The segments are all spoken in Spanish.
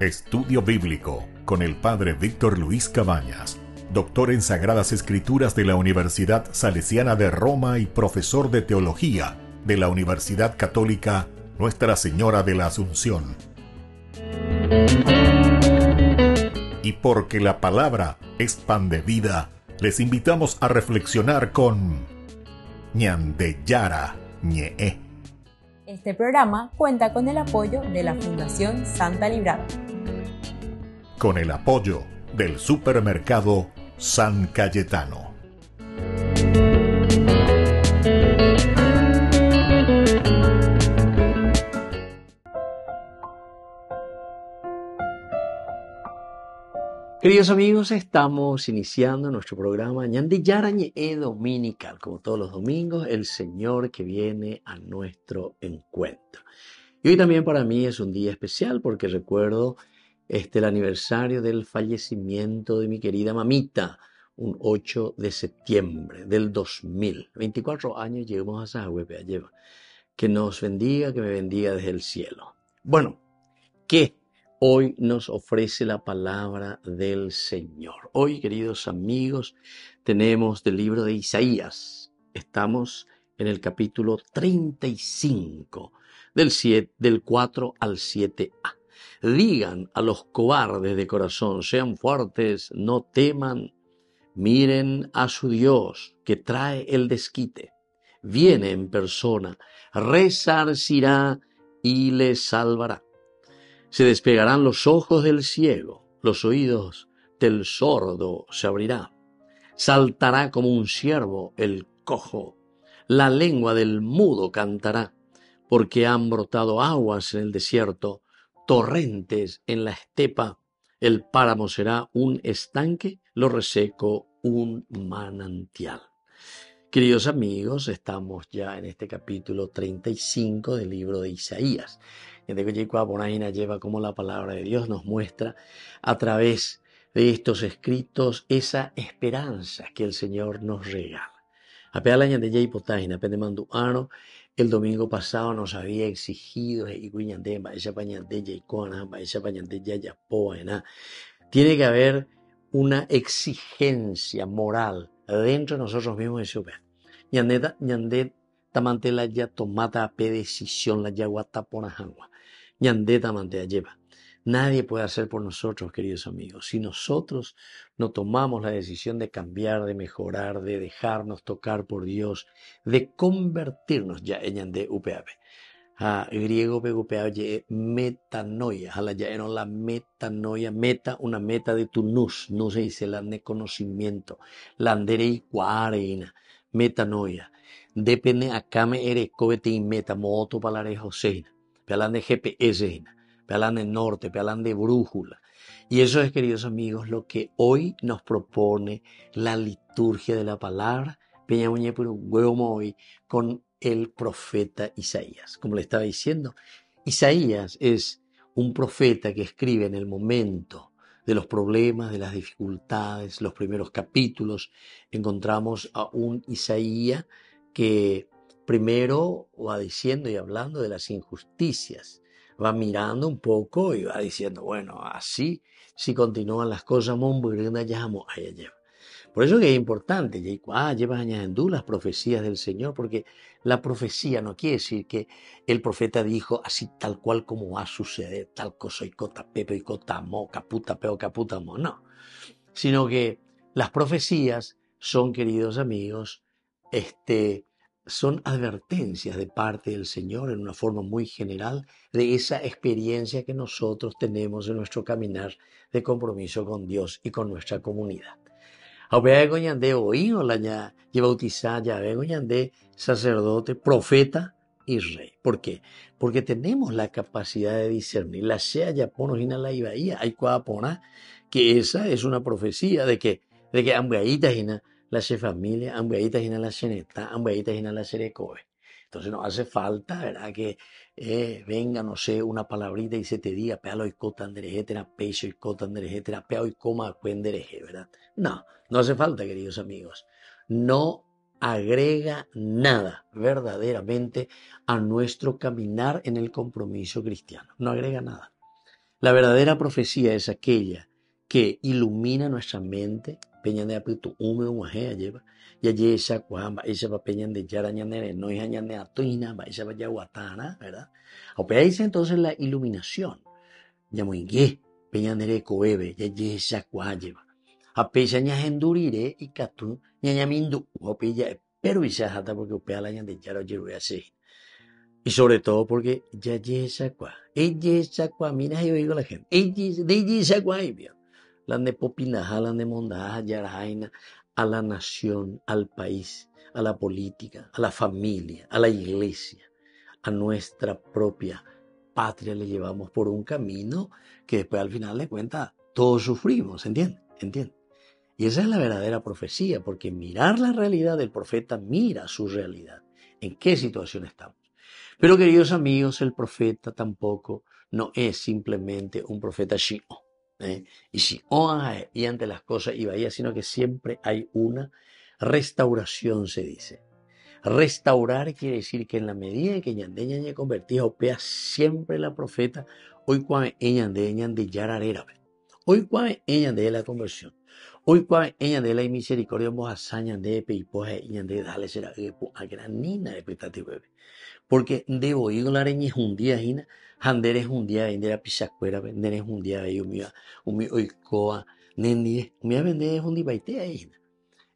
Estudio Bíblico con el Padre Víctor Luis Cabañas, doctor en Sagradas Escrituras de la Universidad Salesiana de Roma y profesor de Teología de la Universidad Católica Nuestra Señora de la Asunción. Y porque la palabra es pan de vida, les invitamos a reflexionar con Ñandeyara Ñe'e. Este programa cuenta con el apoyo de la Fundación Santa Librada. Con el apoyo del supermercado San Cayetano. Queridos amigos, estamos iniciando nuestro programa Ñandeyara Ñe'e Dominical. Como todos los domingos, el Señor que viene a nuestro encuentro. Y hoy también para mí es un día especial porque recuerdo el aniversario del fallecimiento de mi querida mamita, un 8 de septiembre del 2000. 24 años llegamos a Sahuepe, lleva. Que nos bendiga, que me bendiga desde el cielo. Bueno, ¿qué hoy nos ofrece la palabra del Señor? Hoy, queridos amigos, tenemos del libro de Isaías. Estamos en el capítulo 35, del 4 al 7a. Digan a los cobardes de corazón, sean fuertes, no teman, miren a su Dios que trae el desquite. Viene en persona, resarcirá y les salvará. Se despegarán los ojos del ciego, los oídos del sordo se abrirá. Saltará como un ciervo el cojo, la lengua del mudo cantará, porque han brotado aguas en el desierto, torrentes en la estepa. El páramo será un estanque, lo reseco un manantial. Queridos amigos, estamos ya en este capítulo 35 del libro de Isaías. Lleva como la palabra de Dios nos muestra a través de estos escritos esa esperanza que el Señor nos regala. El domingo pasado nos había exigido tiene que haber una exigencia moral dentro de nosotros mismos. Ñandé tamante la ya tomata pe decisión la ya guatapona jangua. Ñandé tamante lleva. Nadie puede hacer por nosotros, queridos amigos. Si nosotros no tomamos la decisión de cambiar, de mejorar, de dejarnos tocar por Dios, de convertirnos ya en Ñandé UPAP. Griego PUPAP metanoia. Ya no la metanoia, una meta de tu nus se dice la de conocimiento. La anderei cuareina, metanoia. Depende acá me eres cobete y meta moto palarejo seina. Pealan de GPS, pealan de norte, pealan de brújula. Y eso es, queridos amigos, lo que hoy nos propone la liturgia de la palabra, Peña Muñe pero huevo hoy con el profeta Isaías. Como le estaba diciendo, Isaías es un profeta que escribe en el momento de los problemas, de las dificultades, los primeros capítulos. Encontramos a un Isaías que primero va diciendo y hablando de las injusticias, va mirando un poco y va diciendo, bueno, así, si continúan las cosas, por eso que es importante, llevas añadiendo las profecías del Señor, porque la profecía no quiere decir que el profeta dijo así tal cual como va a suceder, tal cosa y cota pepe y cota mo, caputa peo, caputa mo, no. Sino que las profecías son, queridos amigos, son advertencias de parte del Señor en una forma muy general de esa experiencia que nosotros tenemos en nuestro caminar de compromiso con Dios y con nuestra comunidad. Sacerdote, profeta y rey. ¿Por qué? Porque tenemos la capacidad de discernir. La sea ya ponos y la ibaía, hay cuapona, que esa es una profecía de que ambuaitas y la familia, ambuaitas y la seneta, ambuaitas y la serecoe. Entonces no hace falta, ¿verdad? Que venga, no sé, una palabrita y se te diga, pealo y cota anderejetera, pecho y cota anderejetera, peo y coma cuendereje, ¿verdad? No hace falta, queridos amigos. No agrega nada verdaderamente a nuestro caminar en el compromiso cristiano. No agrega nada. La verdadera profecía es aquella que ilumina nuestra mente. Peña de apitu húmedo mujer lleva y allí esa cuamba esa va peña de yarañanere no es añane atuina va esa vaya guatana, ¿verdad? Dice entonces la iluminación. Ya muy gay peña de coebe y allí esa cuajeva. A peña ñahendurire y catu ñañamindu o pilla pero esa hasta porque opea la ñan de yaro yeru así. Y sobre todo porque ya esa cua, mira, yo digo a la gente, esa cua, la de popinaja, la de mondaja, yaraina, a la nación, al país, a la política, a la familia, a la iglesia, a nuestra propia patria le llevamos por un camino que después al final de cuentas todos sufrimos, ¿entiendes? Y esa es la verdadera profecía, porque mirar la realidad, el profeta mira su realidad, en qué situación estamos. Pero queridos amigos, el profeta tampoco no es simplemente un profeta shi'o. Y shi'o y ante las cosas y vaya, sino que siempre hay una restauración, se dice. Restaurar quiere decir que en la medida en que ñandeña convertía opea siempre la profeta, hoy cuando ñande yararera. Hoy cuando ñande la conversión. Hoy cuando ñande la misericordia mojasaña de peipoje ñande dale será a granina de petatiwebe. Porque debo ir la areña es un día, hina, hander es un día, vender a pisacuera, vender es un día, umi oikoa, nendi, a vender es un día, baitea, hina.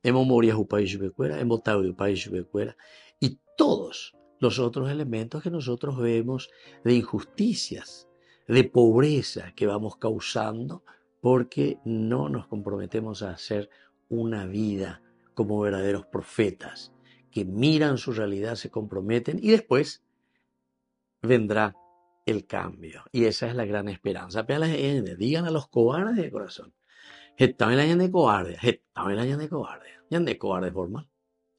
Hemos morido un país becuera, hemos botado un país becuera, y todos los otros elementos que nosotros vemos de injusticias, de pobreza que vamos causando, porque no nos comprometemos a hacer una vida como verdaderos profetas, que miran su realidad, se comprometen y después vendrá el cambio. Y esa es la gran esperanza. Digan a los cobardes de corazón. Estaba en la ñan de cobarde. Estaba en la ñan de cobarde. Ñan de cobarde formal.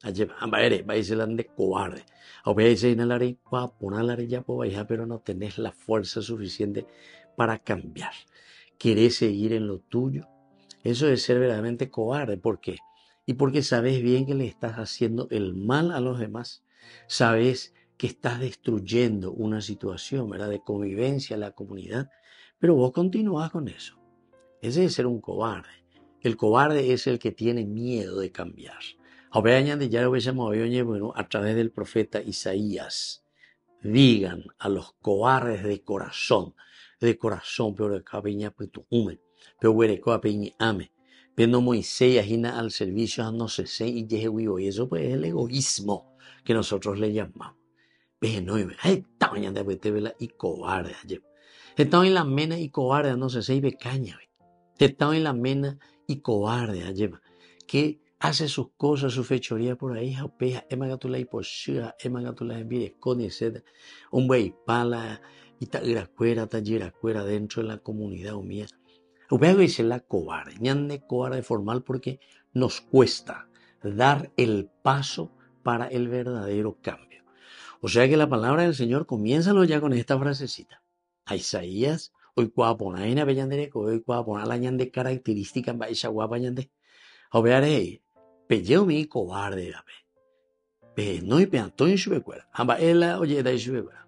Allí va a decir de cobarde. O voy a decir en la ley, poner la ley ya pero no tenés la fuerza suficiente para cambiar. ¿Querés seguir en lo tuyo? Eso es ser verdaderamente cobarde. ¿Por qué? Y porque sabes bien que le estás haciendo el mal a los demás. Sabes que estás destruyendo una situación, ¿verdad?, de convivencia en la comunidad, pero vos continúas con eso. Ese es ser un cobarde. El cobarde es el que tiene miedo de cambiar. A través del profeta Isaías, digan a los cobardes de corazón, pero de cabeña putume, pero huerecoa peñi ame. Viendo Moisés agina al servicio a no sé si y yehuivo, y eso pues es el egoísmo que nosotros le llamamos. Esta mañana y cobarde. Estaba en la mena y cobarde no sé si becaña. Estaba en la mena y cobarde que hace sus cosas, su fechoría por ahí, jaupea, emagatula y poshua, emagatula en viresconi, etc. Un buey pala, y ta iracuera, ta yiracuera dentro de la comunidad humía. Upea dice la cobarde, ñande cobarde formal porque nos cuesta dar el paso para el verdadero cambio. O sea que la palabra del Señor, comiénzalo ya con esta frasecita. A Isaías, hoy cuaponá en abellandere, hoy cuaponá la ñande característica en baixa guapa ñande. Obeare, pelleo mi cobarde, pe no y peantón y subecuera. Amba ela oye da y subecuera.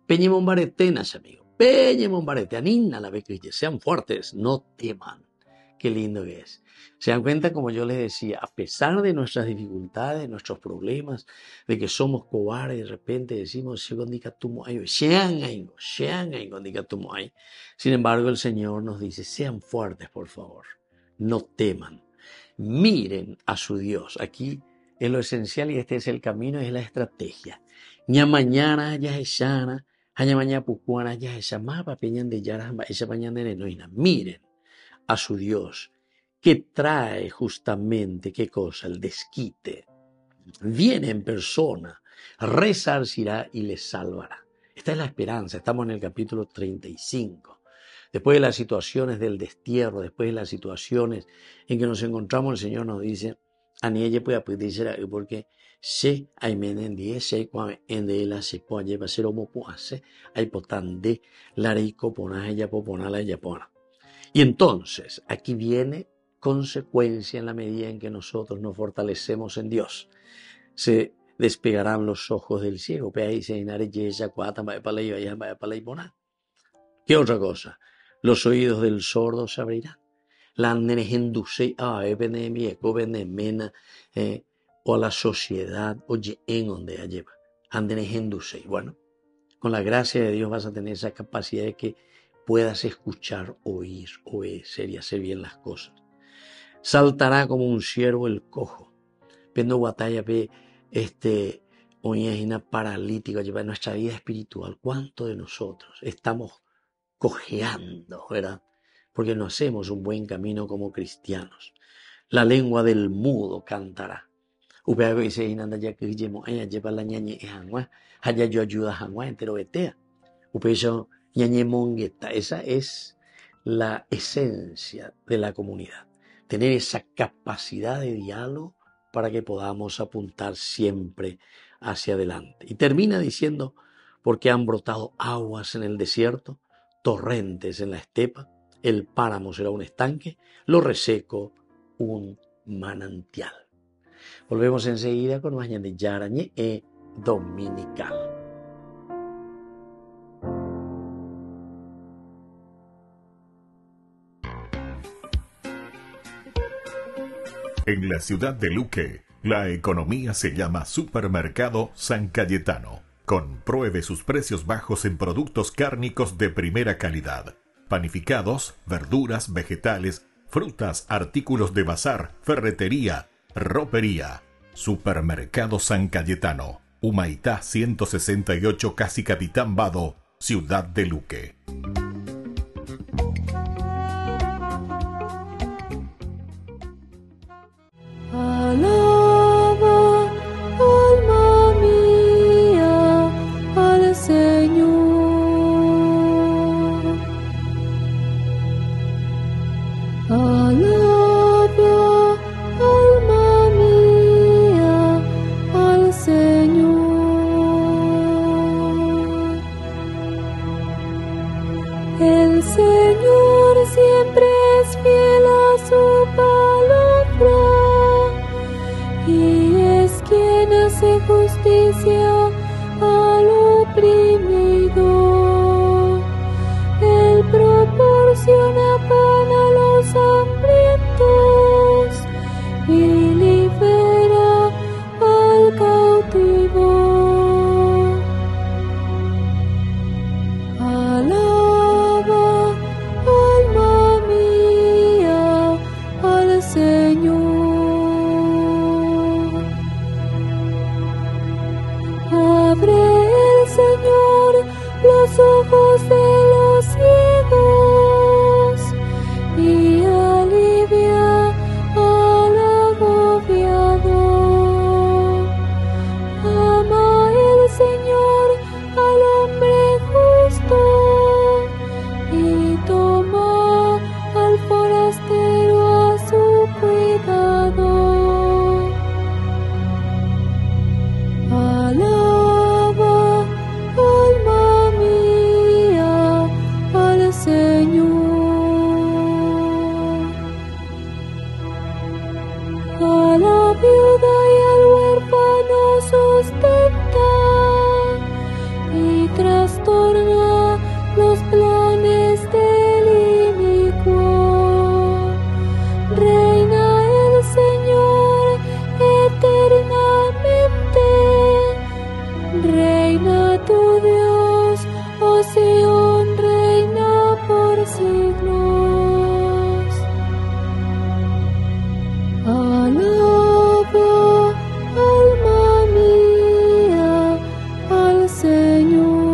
Peñe mombaretenas, amigo. Peñe mombarete, anina la vez que sean fuertes, no teman. Qué lindo que es. Se dan cuenta, como yo les decía, a pesar de nuestras dificultades, nuestros problemas, de que somos cobardes, de repente decimos, sin embargo, el Señor nos dice, sean fuertes, por favor, no teman. Miren a su Dios. Aquí es lo esencial y este es el camino, es la estrategia. Ña mañana ya es sana, ña mañana pucuana ya es amaba, peñan de yara, esa mañana de noina. Miren a su Dios, que trae justamente, ¿qué cosa? El desquite. Viene en persona, resarcirá y les salvará. Esta es la esperanza. Estamos en el capítulo 35. Después de las situaciones del destierro, después de las situaciones en que nos encontramos, el Señor nos dice, anielle puede apetir porque se hay menendie, se cuame en de la se puede llevar ser homo puase, hay potande, la rico pona, ella popona, la ella pona. Y entonces, aquí viene consecuencia en la medida en que nosotros nos fortalecemos en Dios. se despegarán los ojos del ciego. ¿Qué otra cosa? Los oídos del sordo se abrirán. O la sociedad, oye, en donde lleva. Bueno, con la gracia de Dios vas a tener esa capacidad de que puedas escuchar, oír, obedecer y hacer bien las cosas. Saltará como un ciervo el cojo. Pendo batalla ve una paralítica lleva en nuestra vida espiritual. ¿Cuántos de nosotros estamos cojeando, verdad? Porque no hacemos un buen camino como cristianos. La lengua del mudo cantará. Esa es la esencia de la comunidad. Tener esa capacidad de diálogo para que podamos apuntar siempre hacia adelante. Y termina diciendo, porque han brotado aguas en el desierto, torrentes en la estepa, el páramo será un estanque, lo reseco un manantial. Volvemos enseguida con más Ñande Yarañe Dominical. En la ciudad de Luque, la economía se llama Supermercado San Cayetano. Compruebe sus precios bajos en productos cárnicos de primera calidad. Panificados, verduras, vegetales, frutas, artículos de bazar, ferretería, ropería. Supermercado San Cayetano, Humaitá 168, Casi Capitán Vado, ciudad de Luque. Alaba, alma mía, al Señor. Alaba, alma mía, al Señor. El Señor siempre es fiel a su palabra y es quien hace justicia al oprimido. Él proporciona pan a los hambrientos y libera al cautivo. Alaba, alma mía, al Señor. Abre el Señor los ojos de los ciegos y alivia al agobiado. Ama el Señor al hombre justo y toma al forastero a su cuidado. Alaba, alma mía, al Señor. A la viuda y al huérfano sustenta y trastorna los planes del inicuo. Reina el Señor eternamente. Reina tu Dios, oh Sión, reina por siglos. Alaba, alma mía, al Señor.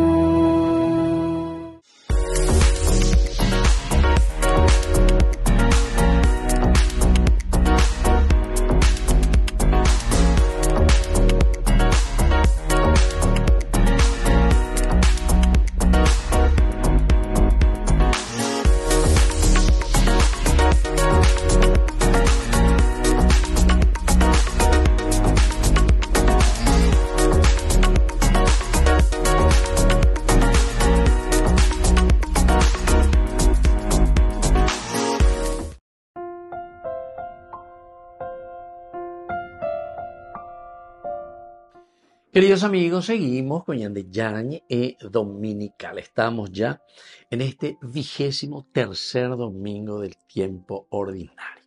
Queridos amigos, seguimos con Ñande Yarañe Dominical. Estamos ya en este 23º domingo del tiempo ordinario.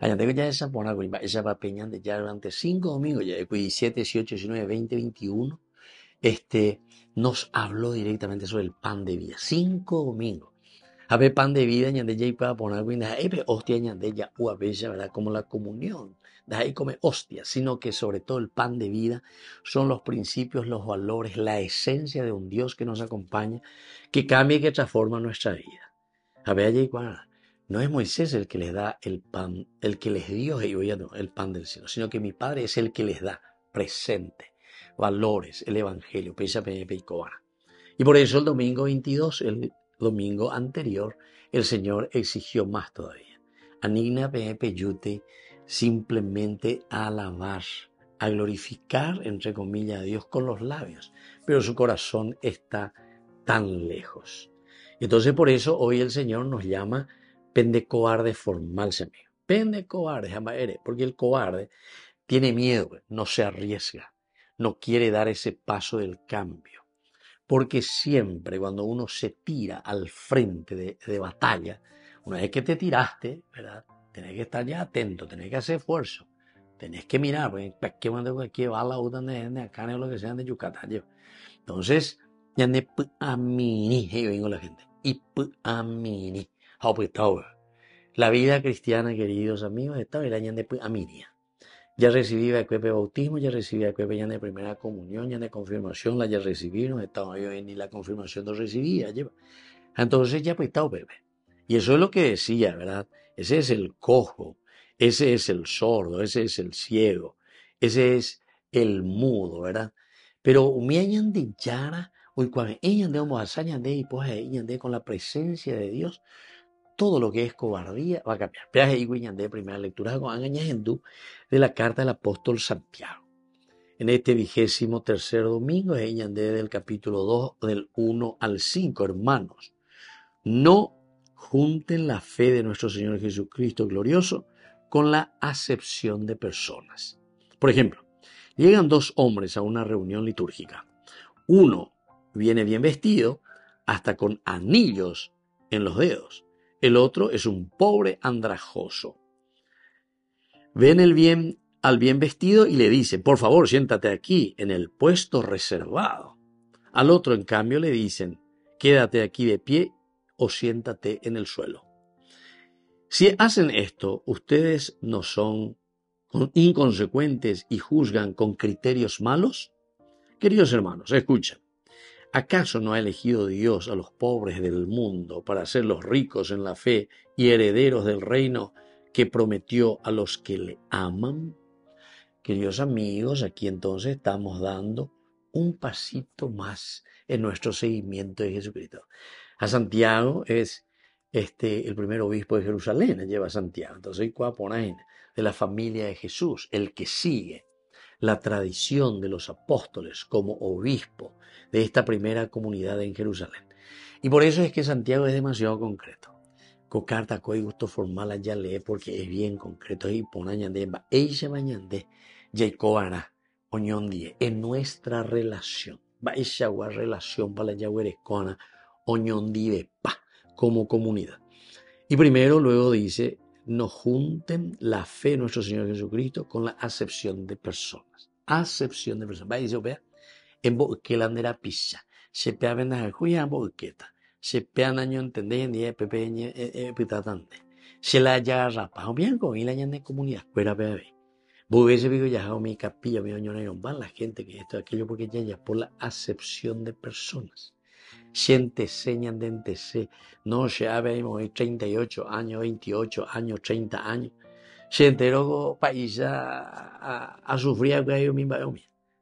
Allá ya esa pona esa va peñando ya durante 5 domingos, ya de 17, 18, 19, 20, 21. Nos habló directamente sobre el pan de vida. 5 domingos. A ver, pan de vida, ñande ya para poner hostia, ñande ya, ¿verdad? Como la comunión. De ahí come hostia, sino que sobre todo el pan de vida son los principios, los valores, la esencia de un Dios que nos acompaña, que cambia y que transforma nuestra vida. A ver, allá no es Moisés el que les da el pan, el que les dio el pan del cielo, sino que mi Padre es el que les da presente, valores, el Evangelio, y por eso el domingo 22, el domingo anterior, el Señor exigió más todavía. Anigna Peyute, simplemente a alabar, a glorificar, entre comillas, a Dios con los labios, pero su corazón está tan lejos. Entonces por eso hoy el Señor nos llama pendecobarde formal, pendecobarde, jamás eres, porque el cobarde tiene miedo, no se arriesga, no quiere dar ese paso del cambio. Porque siempre cuando uno se tira al frente de batalla, una vez que te tiraste, ¿verdad? Tenés que estar ya atento, tenés que hacer esfuerzo, tenés que mirar, porque qué mando aquí va la utan de acá o lo que sean de Yucatán. Entonces, ya ne amini, yo vengo la gente, y amini, la vida cristiana, queridos amigos, esta era ya de amini. Ya recibí el cuepe bautismo, ya recibí el cuepe ya de primera comunión, ya de confirmación, la ya recibí, no estaba yo ni la confirmación no recibía. Entonces ya pues estaba bebé. Y eso es lo que decía, ¿verdad? Ese es el cojo, ese es el sordo, ese es el ciego, ese es el mudo, ¿verdad? Pero me hayan de yara, hoy cuando ellos de hazaña de y pues ellos de con la presencia de Dios, todo lo que es cobardía va a cambiar. Peaje y de primera lectura con de la carta del apóstol Santiago. En este 23º domingo es del capítulo 2, del 1 al 5, hermanos. No junten la fe de nuestro Señor Jesucristo glorioso con la acepción de personas. Por ejemplo, llegan 2 hombres a una reunión litúrgica. Uno viene bien vestido, hasta con anillos en los dedos. El otro es un pobre andrajoso. Ven al bien vestido y le dicen, por favor, siéntate aquí, en el puesto reservado. Al otro, en cambio, le dicen, quédate aquí de pie o siéntate en el suelo. Si hacen esto, ustedes no son inconsecuentes y juzgan con criterios malos. Queridos hermanos, escuchen. ¿Acaso no ha elegido Dios a los pobres del mundo para hacerlos ricos en la fe y herederos del reino que prometió a los que le aman? Queridos amigos, aquí entonces estamos dando un pasito más en nuestro seguimiento de Jesucristo. A Santiago es el primer obispo de Jerusalén, lleva a Santiago. Entonces, de la familia de Jesús, el que sigue la tradición de los apóstoles como obispo de esta primera comunidad en Jerusalén. Y por eso es que Santiago es demasiado concreto. Cocarta coi gusto formal allá lee porque es bien concreto y ponañande va ella bañande Jacobana oñondie en nuestra relación. Va esa relación para la yaguerecona oñondie pa como comunidad. Y primero luego dice no junten la fe en nuestro Señor Jesucristo con la acepción de personas. Acepción de personas. Va a decir, vea, en que la andera pisa. Se pea vendas al juya en boqueta. Se pea año entender en día pepe pitatante. Se la haya rapa. Bien con y la de comunidad. Fuera bebé. Vos hubiese visto ya mi capilla, mi oñona y van la gente que esto, aquello, porque ya por la acepción de personas. Siente señan dentese, no se habemos 38 años, 28 años, 30 años. Se enteró país a sufrir que yo misma.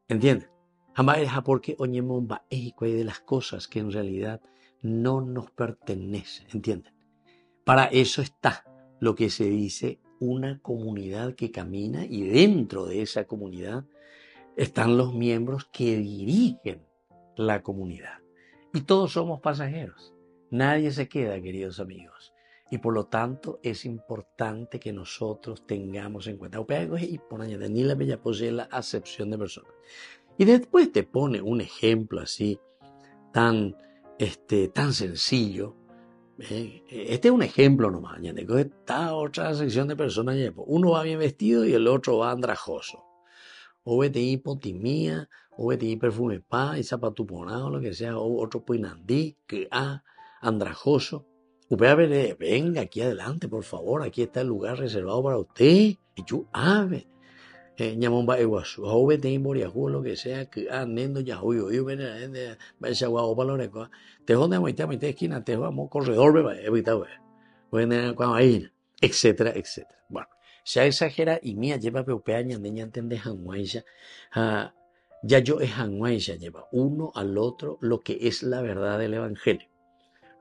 ¿Entiendes? Jamás es porque oñemos de las cosas que en realidad no nos pertenecen. ¿Entiendes? Para eso está lo que se dice una comunidad que camina y dentro de esa comunidad están los miembros que dirigen la comunidad. Y todos somos pasajeros. Nadie se queda, queridos amigos. Y por lo tanto es importante que nosotros tengamos en cuenta. Ni la bella posee la acepción de personas. Y después te pone un ejemplo así, tan sencillo. Este es un ejemplo nomás. Está otra sección de personas. Uno va bien vestido y el otro va andrajoso. O vete hipotimía, o vete perfume pa, y zapato ponado, lo que sea, o otro puinandí, que andrajoso. Venga aquí adelante, por favor, aquí está el lugar reservado para usted. Y yo, ñamón va eguasu, o vete imboriajú, lo que sea, que nendo ya, uy, va ese guapo para los te jonde a mitad esquina, te vamos, corredor, va, evita, etcétera, etcétera. Bueno, se exagera y mía lleva peopeaña, niña entiende hanguaisha, ya yo es hanguaisha, lleva uno al otro lo que es la verdad del evangelio.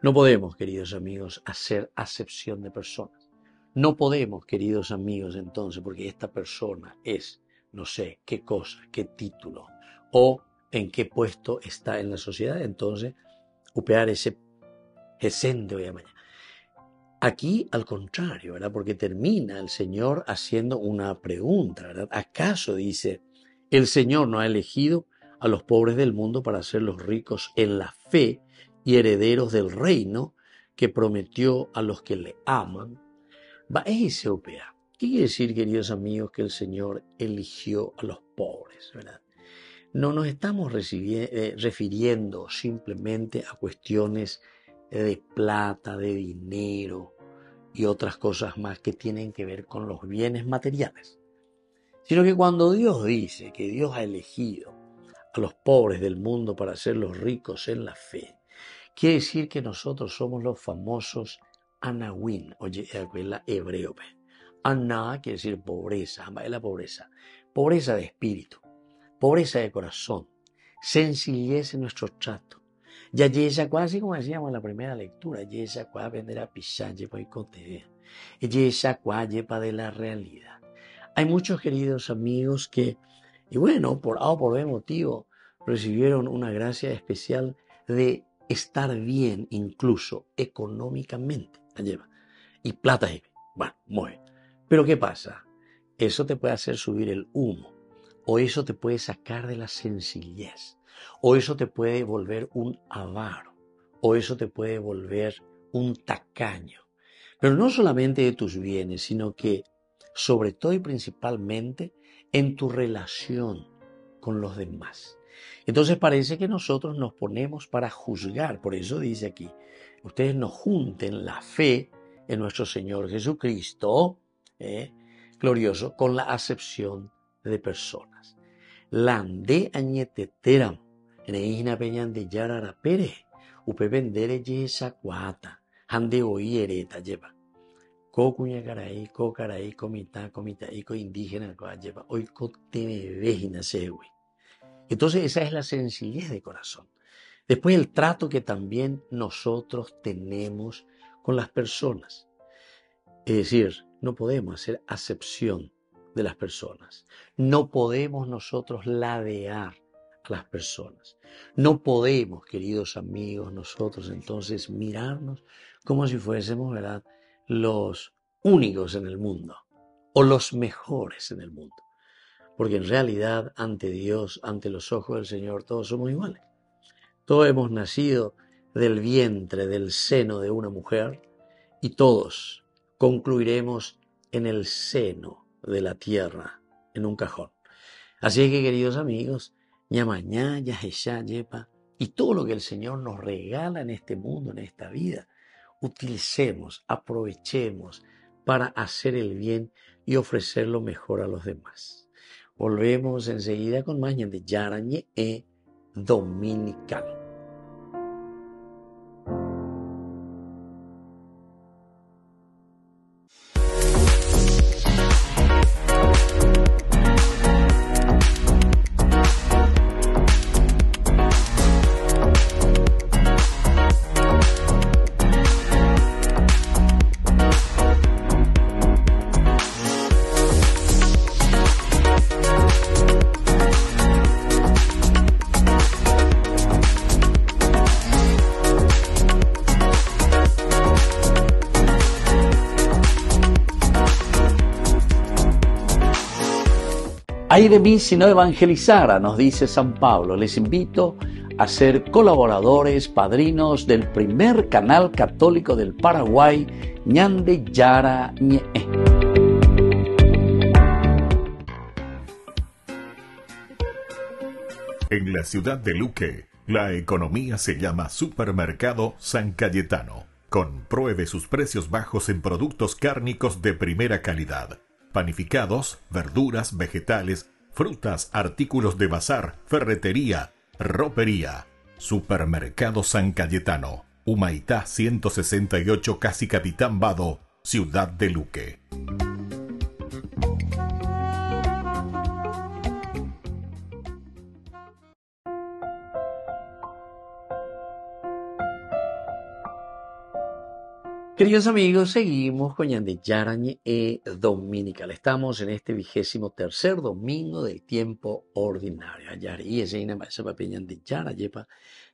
No podemos, queridos amigos, hacer acepción de personas. No podemos, queridos amigos, entonces, porque esta persona es, no sé, qué cosa, qué título, o en qué puesto está en la sociedad, entonces, upear ese gesente hoy a mañana. Aquí, al contrario, ¿verdad? Porque termina el Señor haciendo una pregunta, ¿verdad? ¿Acaso, dice, el Señor no ha elegido a los pobres del mundo para hacerlos ricos en la fe y herederos del reino que prometió a los que le aman? Va ese opera. ¿Qué quiere decir, queridos amigos, que el Señor eligió a los pobres, ¿verdad? No nos estamos refiriendo simplemente a cuestiones de plata, de dinero y otras cosas más que tienen que ver con los bienes materiales, sino que cuando Dios dice que Dios ha elegido a los pobres del mundo para hacerlos ricos en la fe, quiere decir que nosotros somos los famosos Anawin, oye, la hebreo. Ana quiere decir pobreza, es la pobreza. Pobreza de espíritu, pobreza de corazón, sencillez en nuestro trato. Ya yesa así como decíamos en la primera lectura, yesa cuá vender a pichalle para cote, yesa cuá yepa de la realidad. Hay muchos queridos amigos que, y bueno, por A o por B motivo, recibieron una gracia especial de estar bien incluso económicamente. Y plata, bueno, muy bien. Pero ¿qué pasa? Eso te puede hacer subir el humo, o eso te puede sacar de la sencillez, o eso te puede volver un avaro, o eso te puede volver un tacaño. Pero no solamente de tus bienes, sino que sobre todo y principalmente en tu relación con los demás. Entonces parece que nosotros nos ponemos para juzgar. Por eso dice aquí, ustedes no junten la fe en nuestro Señor Jesucristo, glorioso, con la acepción de personas. Lande añeteteram, neina peñan de yarara pere, upe vendere yesa cuata, hande oiereta lleva. Cocuña caray, comita, ico indígena, lleva, hoy coteme vejina sehui. Entonces esa es la sencillez de corazón. Después el trato que también nosotros tenemos con las personas. Es decir, no podemos hacer acepción de las personas. No podemos nosotros ladear a las personas. No podemos, queridos amigos, nosotros entonces mirarnos como si fuésemos, ¿verdad?, los únicos en el mundo o los mejores en el mundo. Porque en realidad, ante Dios, ante los ojos del Señor, todos somos iguales. Todos hemos nacido del vientre, del seno de una mujer, y todos concluiremos en el seno de la tierra, en un cajón. Así es que, queridos amigos, ñamañá, yajeshá, yepa, y todo lo que el Señor nos regala en este mundo, en esta vida, utilicemos, aprovechemos para hacer el bien y ofrecer lo mejor a los demás. Volvemos enseguida con más de Yarañe Dominical. Ay de mí si no evangelizara, nos dice San Pablo. Les invito a ser colaboradores, padrinos del primer canal católico del Paraguay, Ñande Yara Ñe. En la ciudad de Luque, la economía se llama Supermercado San Cayetano. Compruebe sus precios bajos en productos cárnicos de primera calidad. Panificados, verduras, vegetales, frutas, artículos de bazar, ferretería, ropería. Supermercado San Cayetano, Humaitá 168, Casi Capitán Vado, Ciudad de Luque. Queridos amigos, seguimos con Ñande Yara Ñe Dominical. Estamos en este 23º domingo del tiempo ordinario. Ayari ese ina ese papi Ñande Yara yepa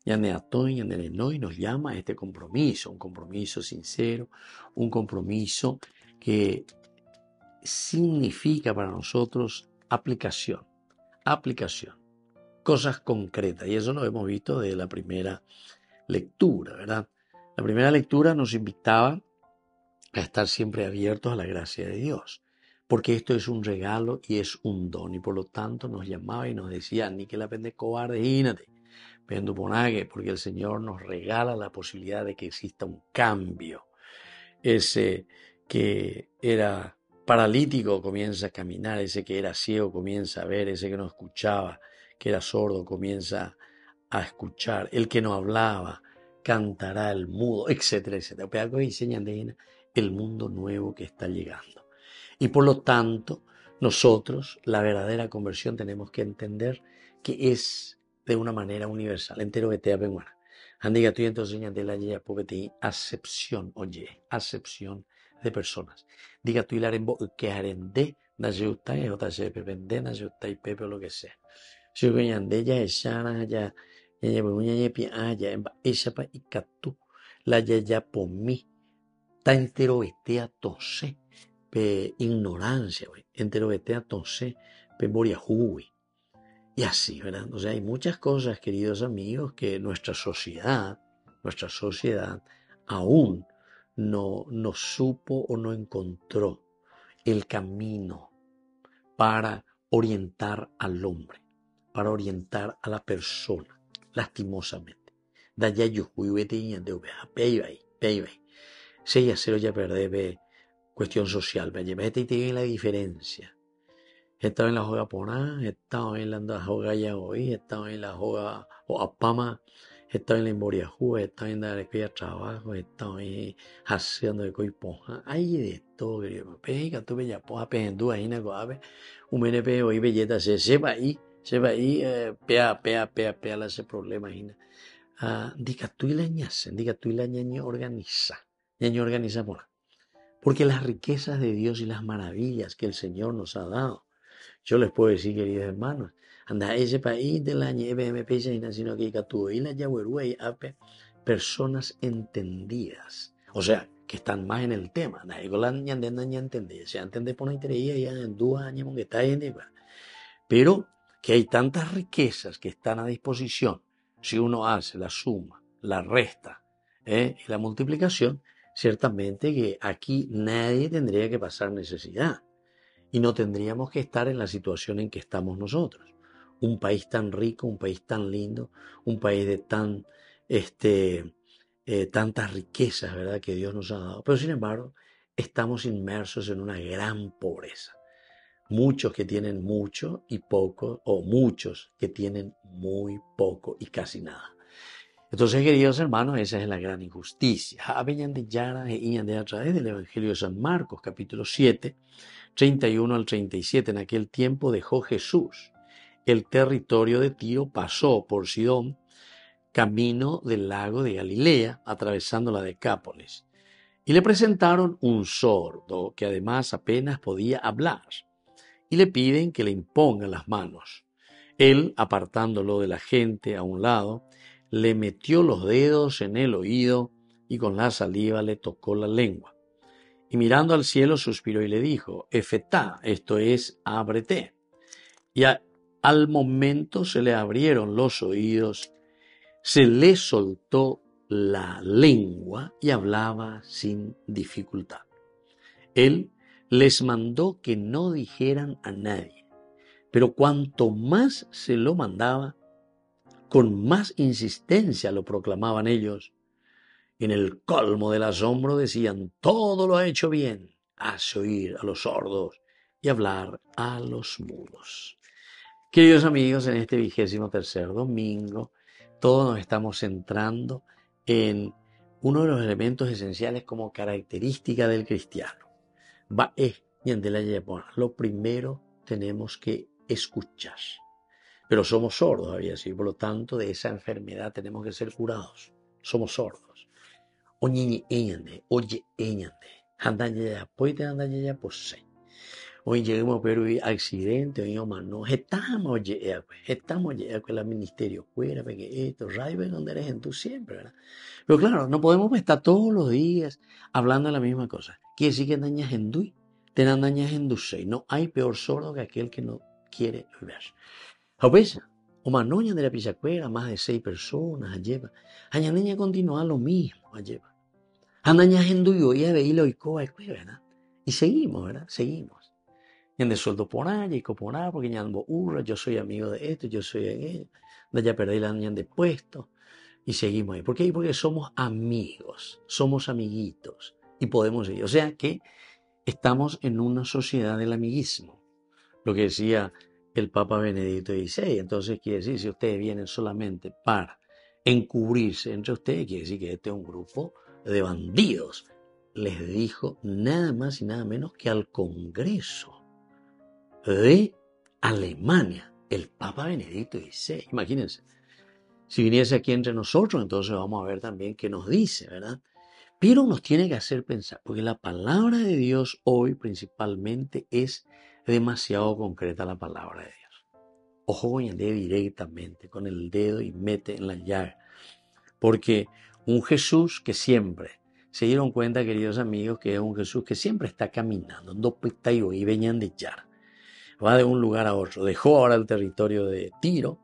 Ñande Atoy Ñande Noy nos llama a este compromiso, un compromiso sincero, un compromiso que significa para nosotros aplicación, cosas concretas. Y eso lo hemos visto desde la primera lectura, ¿verdad? La primera lectura nos invitaba a estar siempre abiertos a la gracia de Dios, porque esto es un regalo y es un don, y por lo tanto nos llamaba y nos decía, ni que la pende cobarde, ínate, porque el Señor nos regala la posibilidad de que exista un cambio. Ese que era paralítico comienza a caminar, ese que era ciego comienza a ver, ese que no escuchaba, que era sordo comienza a escuchar, el que no hablaba cantará el mudo, etcétera, etcétera. Pero algo enseñan de el mundo nuevo que está llegando. Y por lo tanto, nosotros, la verdadera conversión, tenemos que entender que es de una manera universal. Entero que te apenguana. Andiga tú entonces enseñan de la ya porque acepción, oye, acepción de personas. Diga tú y la rembo que arende, na yuta y otra se pepende, na yuta y pepe o lo que sea. Si yo de ella es sana ya. Yaya puña pia ya en esa pa ikatu la yaya por mí ta entero estea tose pe ignorancia entero estea tose pe moria juwi y así, ¿verdad? O sea, hay muchas cosas, queridos amigos, que nuestra sociedad aún no supo o no encontró el camino para orientar al hombre, para orientar a la persona. Lastimosamente. Da ya yo juguete y ande peibai. Se ya cero ya perdebe cuestión social, me lleva este y tiene la diferencia. He estado en la joga poná, he estado en la joga ya hoy, he estado en la joga o apama, he estado en la emboriajú, he estado en la escuela de trabajo, he estado haciendo de coi poja. Hay de todo, querido. Pega tu bella poja, pendúa ahí na goabe, un menepe hoy belleta se sepa ahí. Se va ahí, pea, ese problema. Diga tú y la ñaña organiza. Ñaña organiza por. Porque las riquezas de Dios y las maravillas que el Señor nos ha dado. Yo les puedo decir, queridos hermanos, anda ese país de la ñeve me pesa sino que diga tú y la yahueruey ape personas entendidas. O sea, que están más en el tema. La ña entendía. Se entiende por una interés ya en 2 años que está en pero que hay tantas riquezas que están a disposición, si uno hace la suma, la resta y la multiplicación, ciertamente que aquí nadie tendría que pasar necesidad y no tendríamos que estar en la situación en que estamos nosotros. Un país tan rico, un país tan lindo, un país de tantas riquezas, ¿verdad?, que Dios nos ha dado. Pero sin embargo, estamos inmersos en una gran pobreza. Muchos que tienen mucho y poco, o muchos que tienen muy poco y casi nada. Entonces, queridos hermanos, esa es la gran injusticia. A través del Evangelio de San Marcos, capítulo 7, 31 al 37. En aquel tiempo dejó Jesús el territorio de Tiro, pasó por Sidón, camino del lago de Galilea, atravesando la Decápolis. Y le presentaron un sordo que además apenas podía hablar. Y le piden que le impongan las manos. Él, apartándolo de la gente a un lado, le metió los dedos en el oído y con la saliva le tocó la lengua. Y mirando al cielo suspiró y le dijo, Efetá, esto es, ábrete. Y al momento se le abrieron los oídos, se le soltó la lengua y hablaba sin dificultad. Él les mandó que no dijeran a nadie, pero cuanto más se lo mandaba, con más insistencia lo proclamaban ellos. En el colmo del asombro decían: todo lo ha hecho bien, hace oír a los sordos y hablar a los mudos. Queridos amigos, en este 23º domingo, todos nos estamos centrando en uno de los elementos esenciales como característica del cristiano. Lo primero tenemos que escuchar. Pero somos sordos, había sido, por lo tanto, de esa enfermedad tenemos que ser curados. Somos sordos. Oye, hoy llegamos a ver accidente, hoy no estamos el ministerio fuera, porque esto, radio, donde eres en tú siempre, ¿verdad? Pero claro, no podemos estar todos los días hablando de la misma cosa. Quiere decir que dañas en tú, te dañas en tu. No hay peor sordo que aquel que no quiere ver. A veces, una noche de la pisacuera, más de 6 personas, lleva. Añaneña continúa lo mismo, lleva. Andañas en tuyo, y a veílo y coa, ¿verdad? Y seguimos, ¿verdad? Seguimos. Y de sueldo por allá y por allá, porque ya ando hurra, yo soy amigo de esto, yo soy aquello. De allá perdí la niña de puesto. Y seguimos ahí. ¿Por qué? Porque somos amigos, somos amiguitos. Y podemos seguir. O sea que estamos en una sociedad del amiguismo. Lo que decía el Papa Benedicto XVI. Entonces quiere decir, si ustedes vienen solamente para encubrirse entre ustedes, quiere decir que este es un grupo de bandidos. Les dijo nada más y nada menos que al Congreso de Alemania, el Papa Benedicto XVI. Imagínense, si viniese aquí entre nosotros, entonces vamos a ver también qué nos dice, ¿verdad? Pero nos tiene que hacer pensar, porque la palabra de Dios hoy principalmente es demasiado concreta, la palabra de Dios. Ojo con el dedo directamente, con el dedo, y mete en la llaga. Porque un Jesús que siempre, se dieron cuenta, queridos amigos, que es un Jesús que siempre está caminando, y venían de Yar. Va de un lugar a otro. Dejó ahora el territorio de Tiro,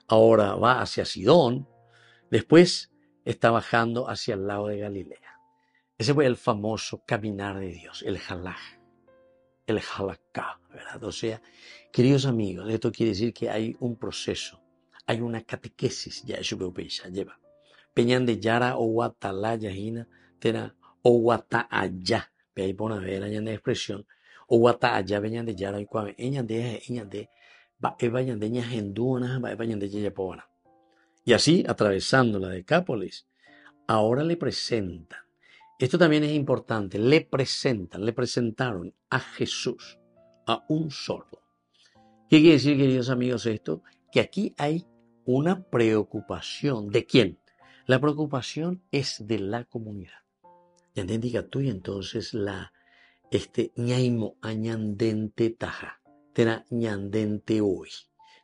ahora va hacia Sidón, después está bajando hacia el lago de Galilea. Ese fue el famoso caminar de Dios, el halaj, el halaká, ¿verdad? O sea, queridos amigos, esto quiere decir que hay un proceso, hay una catequesis, ya eso que ya lleva. Peñan de Yara o Guatalá, Yajina, tera o Guata allá, ve ahí pone a ver, allá de expresión, o Guata allá, veñan de Yara y cuave, eñan de, vayan de ñajenduana, vayan de Yayapona. Y así, atravesando la Decápolis, ahora le presentan. Esto también es importante, le presentaron a Jesús, a un sordo. ¿Qué quiere decir, queridos amigos, esto? Que aquí hay una preocupación. ¿De quién? La preocupación es de la comunidad. Ya indica tú, y entonces ñaimo añandente taja, tera ñandente hoy.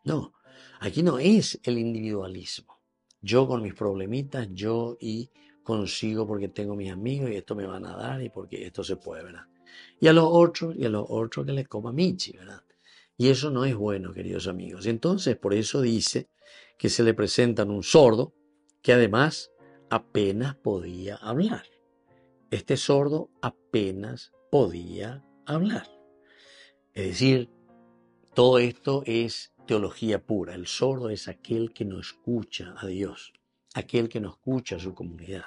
No, aquí no es el individualismo. Yo con mis problemitas, yo y consigo porque tengo mis amigos y esto me van a dar y porque esto se puede, ¿verdad? Y a los otros que les coma michi, ¿verdad? Y eso no es bueno, queridos amigos. Y entonces por eso dice que se le presentan un sordo que además apenas podía hablar. Este sordo apenas podía hablar. Es decir, todo esto es teología pura. El sordo es aquel que no escucha a Dios, aquel que no escucha a su comunidad.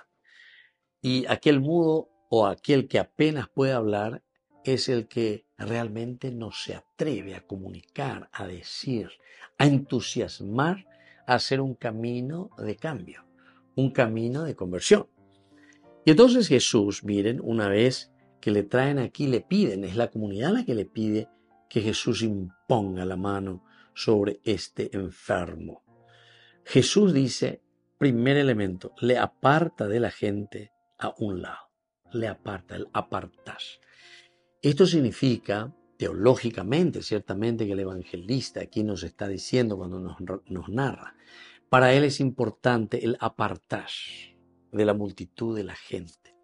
Y aquel mudo o aquel que apenas puede hablar es el que realmente no se atreve a comunicar, a decir, a entusiasmar, a hacer un camino de cambio, un camino de conversión. Y entonces Jesús, miren, una vez que le traen aquí, le piden, es la comunidad la que le pide que Jesús imponga la mano sobre este enfermo. Jesús dice, primer elemento, le aparta de la gente a un lado, le aparta, el apartar. Esto significa, teológicamente, ciertamente, que el evangelista aquí nos está diciendo cuando nos narra, para él es importante el apartar de la multitud de la gente.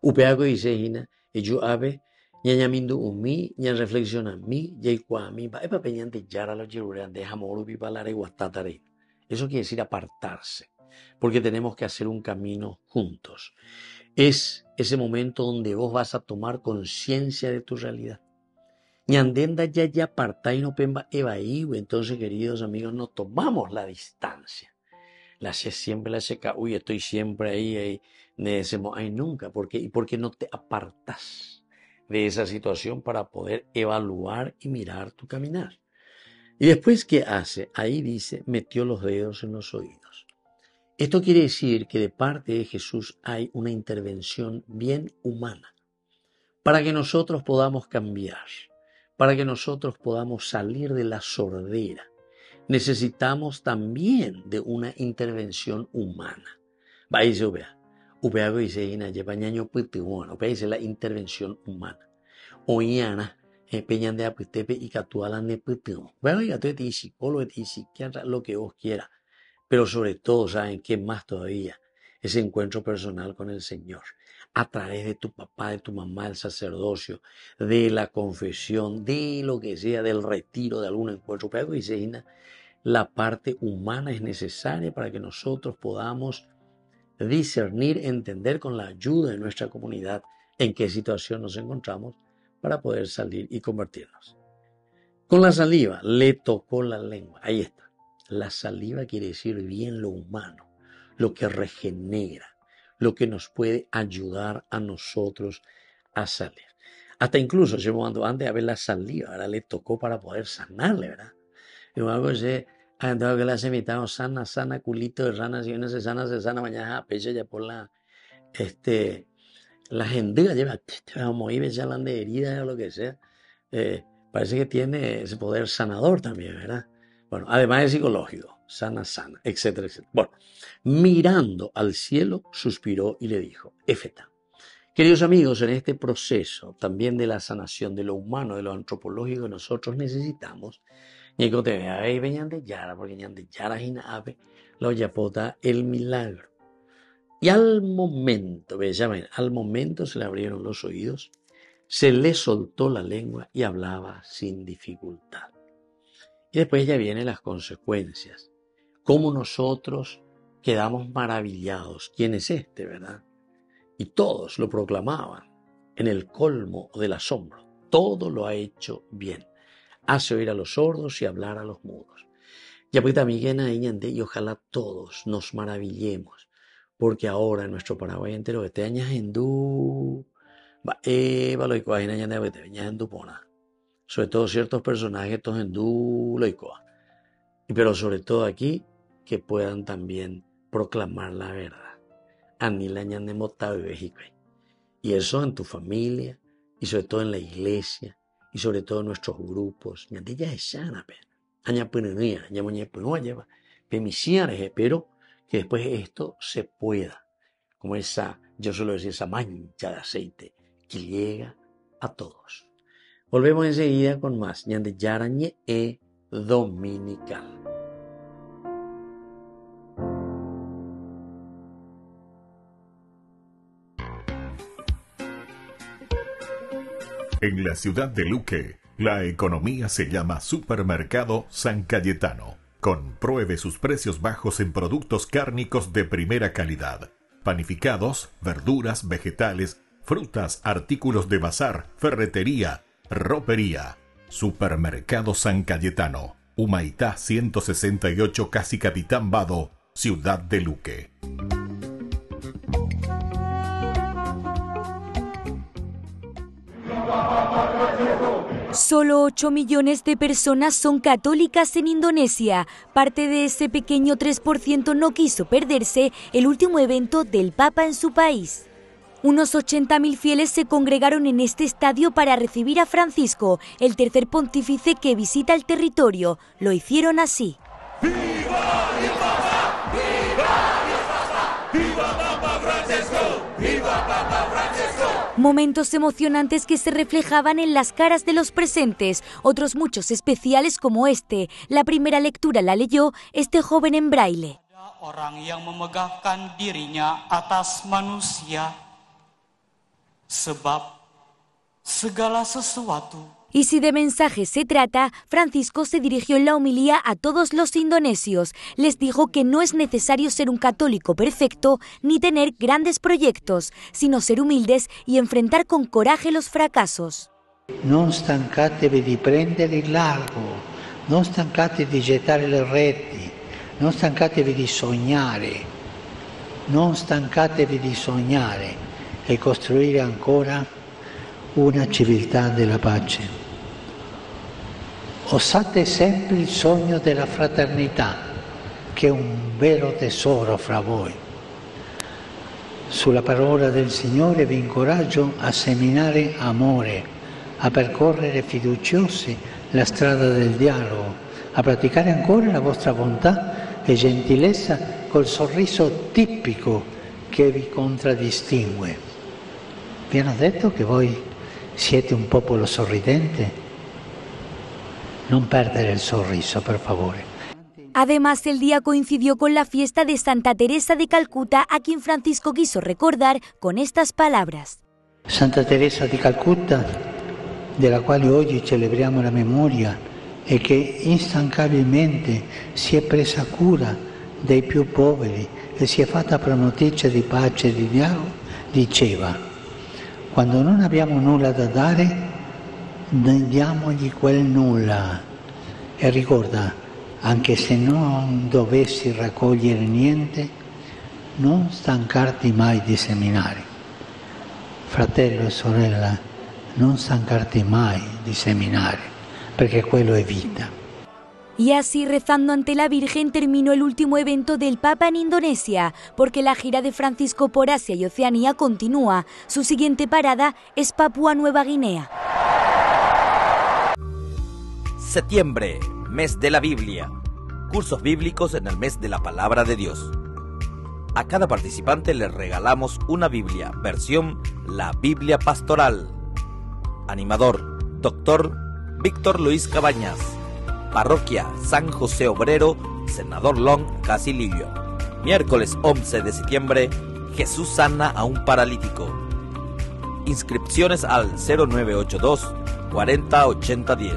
Upeago dice, yo ave, Ñaña mindu umi, ña reflexiona mi, yaikua mi, va epa peñante yara lo jirurean de jamoru pipalare guatatare. Eso quiere decir apartarse, porque tenemos que hacer un camino juntos. Es ese momento donde vos vas a tomar conciencia de tu realidad. Ñandenda ya aparta y no pemba evaiu. Entonces, queridos amigos, nos tomamos la distancia. La hace siempre la seca, uy, estoy siempre ahí, decimos, ay, nunca, porque no te apartas de esa situación para poder evaluar y mirar tu caminar. Y después, ¿qué hace? Ahí dice, metió los dedos en los oídos. Esto quiere decir que de parte de Jesús hay una intervención bien humana para que nosotros podamos cambiar, para que nosotros podamos salir de la sordera. Necesitamos también de una intervención humana. Va dice Upea dice dice la intervención humana. Oiana peñan de aputepe y catuala ne putumo. Bueno, ya te dice psicólogo, te dice psiquiatra, lo que vos quieras. Pero sobre todo, ¿saben qué más todavía? Ese encuentro personal con el Señor. A través de tu papá, de tu mamá, del sacerdocio, de la confesión, de lo que sea, del retiro, de algún encuentro. Pero dice, la parte humana es necesaria para que nosotros podamos discernir, entender con la ayuda de nuestra comunidad en qué situación nos encontramos para poder salir y convertirnos. Con la saliva le tocó la lengua. Ahí está. La saliva quiere decir bien lo humano, lo que regenera, lo que nos puede ayudar a nosotros a salir. Hasta incluso, cuando antes de ver la saliva, ahora le tocó para poder sanarle, ¿verdad? Y algo que la semita sana, culito de rana, si uno se sana, mañana a pecho ya por la gendiga, lleva, vamos a ir echando de herida o lo que sea. Parece que tiene ese poder sanador también, ¿verdad? Bueno, además es psicológico, sana, etcétera, etcétera. Bueno, mirando al cielo, suspiró y le dijo, Éfeta. Queridos amigos, en este proceso también de la sanación de lo humano, de lo antropológico, nosotros necesitamos, el milagro. Y al momento se le abrieron los oídos, se le soltó la lengua y hablaba sin dificultad. Y después ya vienen las consecuencias. Cómo nosotros quedamos maravillados. ¿Quién es este, verdad? Y todos lo proclamaban en el colmo del asombro. Todo lo ha hecho bien. Hace oír a los sordos y hablar a los mudos. Y ojalá todos nos maravillemos. Porque ahora en nuestro Paraguay entero, este año es hindú. Sobre todo ciertos personajes, estos hindú, pero sobre todo aquí, que puedan también proclamar la verdad. Y eso en tu familia, y sobre todo en la iglesia, y sobre todo en nuestros grupos. Espero que después de esto se pueda, como yo suelo decir, esa mancha de aceite que llega a todos. Volvemos enseguida con más Ñande Yarañe Dominical. En la ciudad de Luque, la economía se llama Supermercado San Cayetano. Compruebe sus precios bajos en productos cárnicos de primera calidad. Panificados, verduras, vegetales, frutas, artículos de bazar, ferretería, ropería. Supermercado San Cayetano, Humaitá 168, Casi Capitán Vado, Ciudad de Luque. Solo 8 millones de personas son católicas en Indonesia. Parte de ese pequeño 3% no quiso perderse el último evento del Papa en su país. Unos 80.000 fieles se congregaron en este estadio para recibir a Francisco, el tercer pontífice que visita el territorio. Lo hicieron así. ¡Viva el Papa! ¡Viva el Papa! ¡Viva Papa Francesco! ¡Viva Papa Francesco! Momentos emocionantes que se reflejaban en las caras de los presentes, otros muchos especiales como este. La primera lectura la leyó este joven en braille. Orang yang memegahkan dirinya atas manusia, sebab segala sesuatu. Y si de mensajes se trata, Francisco se dirigió en la homilía a todos los indonesios. Les dijo que no es necesario ser un católico perfecto ni tener grandes proyectos, sino ser humildes y enfrentar con coraje los fracasos. Non stancatevi di prendere il largo, non stancatevi di gettare le reti, non stancatevi di sognare, non stancatevi di sognare e costruire ancora una civiltà della pace. Osate sempre il sogno della fraternità, che è un vero tesoro fra voi. Sulla parola del Signore vi incoraggio a seminare amore, a percorrere fiduciosi la strada del dialogo, a praticare ancora la vostra bontà e gentilezza col sorriso tipico che vi contraddistingue. Vi hanno detto che voi siete un popolo sorridente? Non perdere el sorriso, por favor. Además, el día coincidió con la fiesta de Santa Teresa de Calcuta, a quien Francisco quiso recordar con estas palabras. Santa Teresa di Calcutta, della quale oggi celebriamo la memoria e che instancabilmente si è presa cura dei più poveri e si è fatta promotrice di pace e di dialogo, diceva: quando non abbiamo nulla da dare, diamogli quel nulla. E ricorda, anche se non dovessi raccogliere niente, non stancarti mai di seminare. Fratello e sorella, non stancarti mai di seminare, perché quello è vita. Y así, rezando ante la Virgen, terminó el último evento del Papa en Indonesia, porque la gira de Francisco por Asia y Oceanía continúa. Su siguiente parada es Papúa Nueva Guinea. Septiembre, mes de la Biblia. Cursos bíblicos en el mes de la Palabra de Dios. A cada participante le regalamos una Biblia, versión La Biblia Pastoral. Animador, Dr. Víctor Luis Cabañas. Parroquia San José Obrero, Senador Long, Casilillo. Miércoles 11 de septiembre, Jesús sana a un paralítico. Inscripciones al 0982 40 80 10.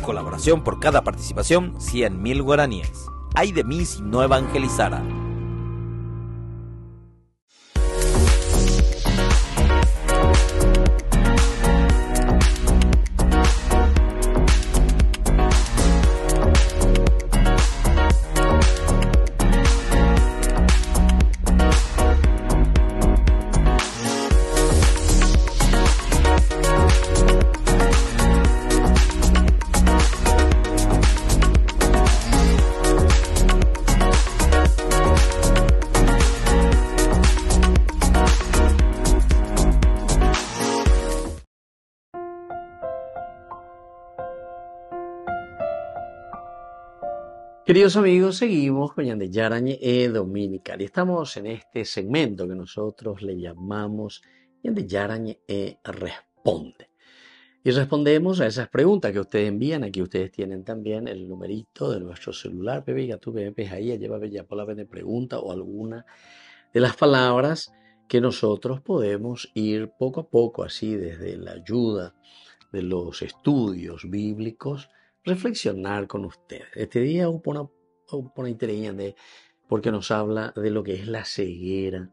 Colaboración por cada participación, 100.000 guaraníes. Ay de mí si no evangelizara. Queridos amigos, seguimos con Yarañe Dominical y estamos en este segmento que nosotros le llamamos Yarañe Responde. Y respondemos a esas preguntas que ustedes envían. Aquí ustedes tienen también el numerito de nuestro celular. Tú ahí, lleva bella palabra de pregunta o alguna de las palabras que nosotros podemos ir poco a poco, así desde la ayuda de los estudios bíblicos, reflexionar con ustedes. Este día una interés porque nos habla de lo que es la ceguera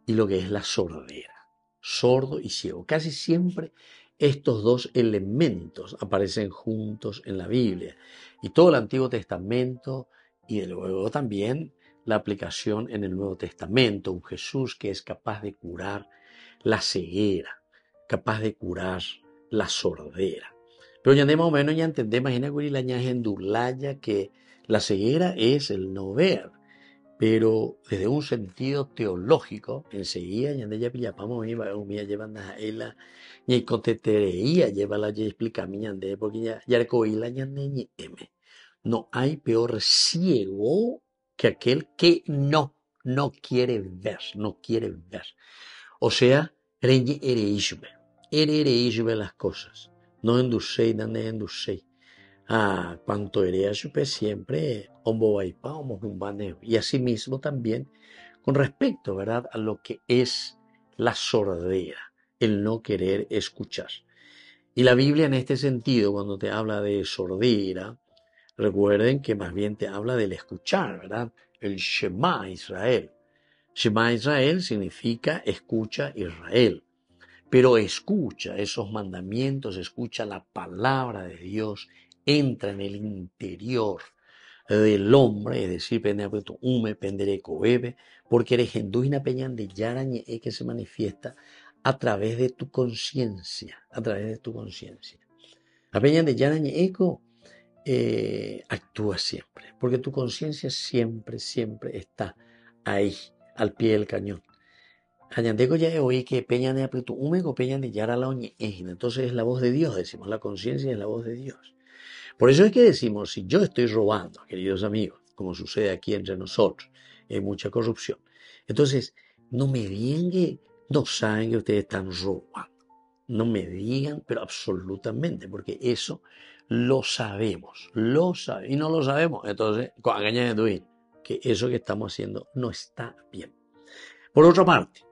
y lo que es la sordera. Sordo y ciego. Casi siempre estos dos elementos aparecen juntos en la Biblia. Y todo el Antiguo Testamento y luego también la aplicación en el Nuevo Testamento. Un Jesús que es capaz de curar la ceguera, capaz de curar la sordera. Pero ya más o menos ya entendemos que la ceguera es el no ver, pero desde un sentido teológico, enseguida ya pillamos llevan a ella y contetería lleva la explica porque ya recoíla no hay peor ciego que aquel que no quiere ver, O sea, ereishube las cosas. No endusei, no endusei. Cuanto ereishube siempre y asimismo también con respecto, ¿verdad?, a lo que es la sordera, el no querer escuchar. Y la Biblia en este sentido, cuando te habla de sordera, recuerden que más bien te habla del escuchar, ¿verdad? El Shema Israel. Shema Israel significa escucha Israel. Pero escucha esos mandamientos, escucha la palabra de Dios, entra en el interior del hombre, es decir, porque eres enduina peñan de yarañe que se manifiesta a través de tu conciencia, a través de tu conciencia. La peñan de yarañe eco actúa siempre, porque tu conciencia siempre está ahí, al pie del cañón. Añandeco ya oí que peñan de aprieto húmedo, peñan de yara la oñejina. Entonces es la voz de Dios, decimos, la conciencia es la voz de Dios. Por eso es que decimos, si yo estoy robando, queridos amigos, como sucede aquí entre nosotros, hay mucha corrupción. Entonces, no me digan que no saben que ustedes están robando. No me digan, pero absolutamente, porque eso lo sabemos, y no lo sabemos. Entonces, con engañan de que eso que estamos haciendo no está bien. Por otra parte,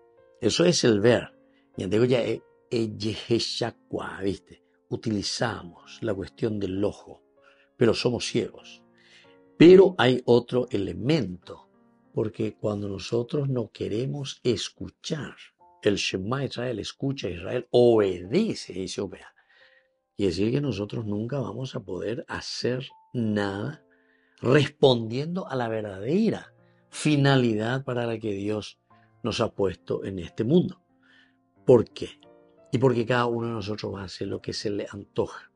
eso es el ver. Y antes ya ¿viste? Utilizamos la cuestión del ojo, pero somos ciegos. Pero hay otro elemento, porque cuando nosotros no queremos escuchar, el Shema Israel, escucha Israel, obedece, dice Opea. Y decir que nosotros nunca vamos a poder hacer nada respondiendo a la verdadera finalidad para la que Dios nos ha puesto en este mundo. ¿Por qué? Y porque cada uno de nosotros va a hacer lo que se le antoja.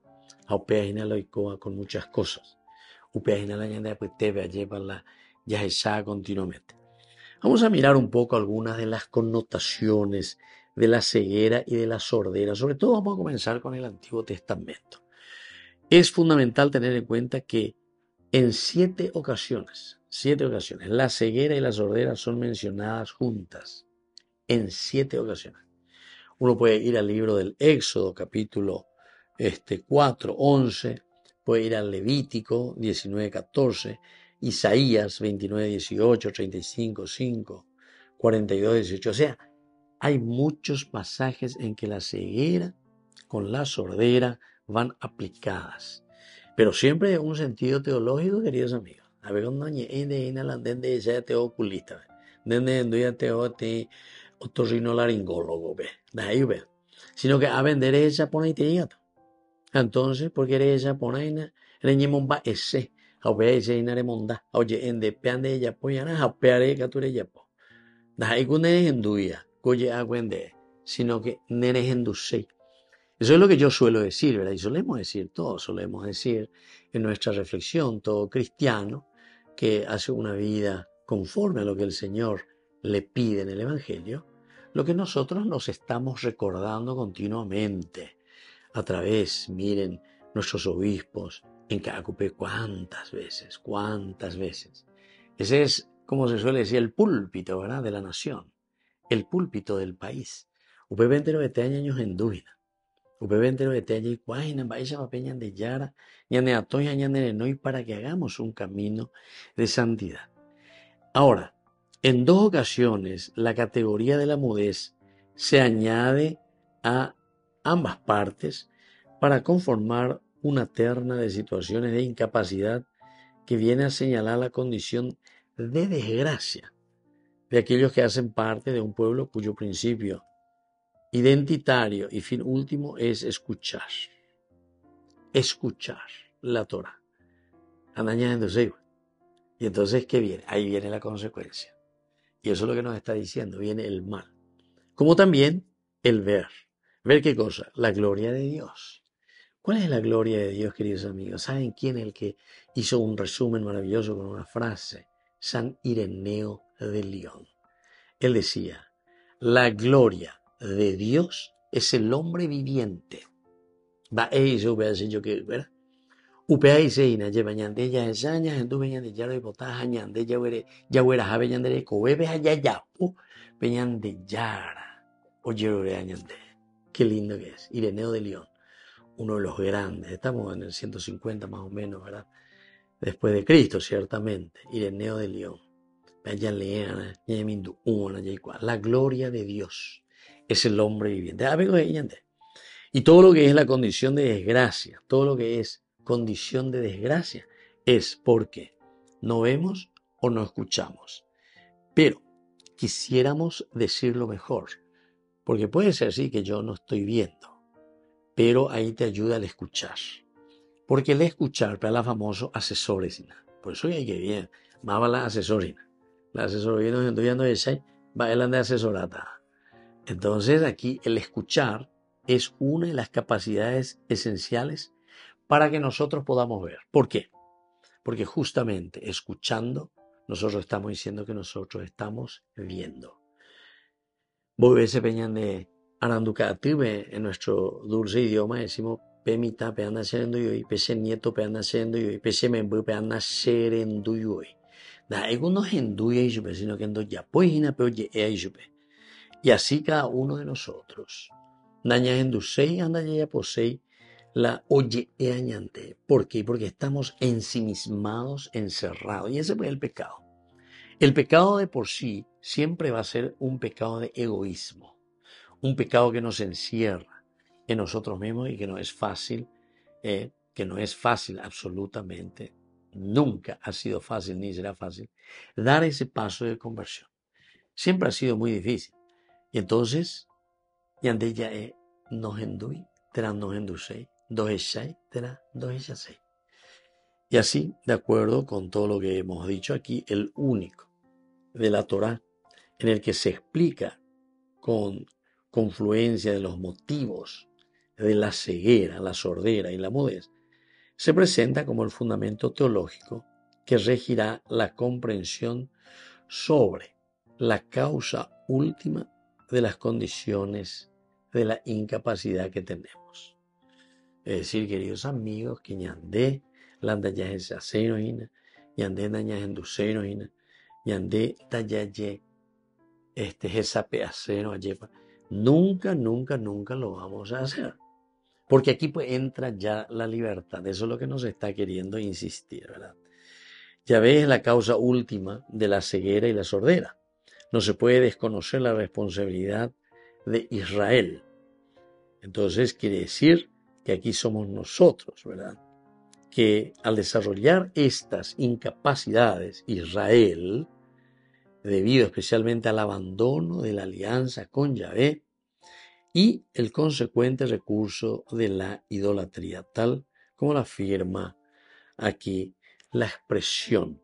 A Upeajina lo icoa con muchas cosas. Upeajina la ñanda pues te ve lleva la ya continuamente. Vamos a mirar un poco algunas de las connotaciones de la ceguera y de la sordera. Sobre todo vamos a comenzar con el Antiguo Testamento. Es fundamental tener en cuenta que en 7 ocasiones, la ceguera y la sordera son mencionadas juntas. En 7 ocasiones. Uno puede ir al libro del Éxodo, capítulo 4, 11, puede ir al Levítico 19, 14, Isaías 29, 18, 35, 5, 42, 18. O sea, hay muchos pasajes en que la ceguera con la sordera van aplicadas. Pero siempre en un sentido teológico, queridos amigos. A ver, cuando de ella te oculista, de te otorrinolaringólogo, ve, de ahí ve. Sino que a vender ella pone y te diga. Entonces, porque eres ella pone reñimon va ese, a ver ese inare monda, oye, en de pean de ella poyana, a peare cature ya po. Da ahí con eres en duya, coye a wende, sino que neres en dusei. Eso es lo que yo suelo decir, ¿verdad? Y solemos decir en nuestra reflexión, todo cristiano que hace una vida conforme a lo que el Señor le pide en el Evangelio, lo que nosotros nos estamos recordando continuamente a través, miren, nuestros obispos en Cacupe, ¿cuántas veces? Ese es, como se suele decir, el púlpito, ¿verdad? De la nación, el púlpito del país. Upe 20 años en Dúvida. Upe 20 años y cuájina, vaya va peñan de Yara, ñane atoya, ñane no, y para que hagamos un camino de santidad. Ahora, en 2 ocasiones, la categoría de la mudez se añade a ambas partes para conformar una terna de situaciones de incapacidad que viene a señalar la condición de desgracia de aquellos que hacen parte de un pueblo cuyo principio identitario y fin último es escuchar la Torah. Y entonces, ¿qué viene? Ahí viene la consecuencia. Y eso es lo que nos está diciendo, viene el mal. Como también el ver. ¿Ver qué cosa? La gloria de Dios. ¿Cuál es la gloria de Dios, queridos amigos? ¿Saben quién es el que hizo un resumen maravilloso con una frase? San Ireneo de León. Él decía, la gloria de Dios es el hombre viviente. Va eso, voy a decir yo que, ¿verdad? Upea y seina, lleva ñande ya esañas, en tu veñan de yaro y botaja, ñande ya huera, jabe ñande de cobebe, allá ya, peñan de yara, oye, ñande. Qué lindo que es. Ireneo de León, uno de los grandes, estamos en el 150 más o menos, ¿verdad? Después de Cristo, ciertamente. Ireneo de León. La gloria de Dios es el hombre viviente. Y todo lo que es la condición de desgracia, todo lo que es condición de desgracia, es porque no vemos o no escuchamos. Pero quisiéramos decirlo mejor, porque puede ser así que yo no estoy viendo, pero ahí te ayuda el escuchar. Porque el escuchar para la famoso asesores, por eso hay que bien, más va la asesorina. La asesoría no estoy viendo esa, va el de asesorata. Entonces aquí el escuchar es una de las capacidades esenciales para que nosotros podamos ver. ¿Por qué? Porque justamente escuchando, nosotros estamos diciendo que nosotros estamos viendo. Voy a ese peñan de Aranducatube, en nuestro dulce idioma decimos Pemita pe anda serenduyoi, pese nieto pe anda serenduyoi, pese membu pe anda serenduyoi. Da ego no henduye yupe, sino que endo ya poihina pe oye ea yupe. Y así cada uno de nosotros. Naña endusei anda ya posei la oye ea ñante. ¿Por qué? Porque estamos ensimismados, encerrados. Y ese es el pecado. El pecado de por sí siempre va a ser un pecado de egoísmo. Un pecado que nos encierra en nosotros mismos y que no es fácil, absolutamente. Nunca ha sido fácil ni será fácil dar ese paso de conversión. Siempre ha sido muy difícil. Y entonces, yande ya nos endui, tera nos endusei, dos echai, tera dos echasei. Y así, de acuerdo con todo lo que hemos dicho aquí, el único de la Torá en el que se explica con confluencia de los motivos de la ceguera, la sordera y la mudez, se presenta como el fundamento teológico que regirá la comprensión sobre la causa última de las condiciones de la incapacidad que tenemos. Es decir, queridos amigos, que ñandé landa ya se aceno hina, ñandé naña enduseno hina, ñandé tayaye esa peaceno ayepa. Nunca lo vamos a hacer. Porque aquí pues entra ya la libertad. Eso es lo que nos está queriendo insistir, ¿verdad? Ya ves la causa última de la ceguera y la sordera. No se puede desconocer la responsabilidad de Israel. Entonces quiere decir que aquí somos nosotros, ¿verdad? Que al desarrollar estas incapacidades, Israel, debido especialmente al abandono de la alianza con Yahvé y el consecuente recurso de la idolatría, tal como la afirma aquí la expresión.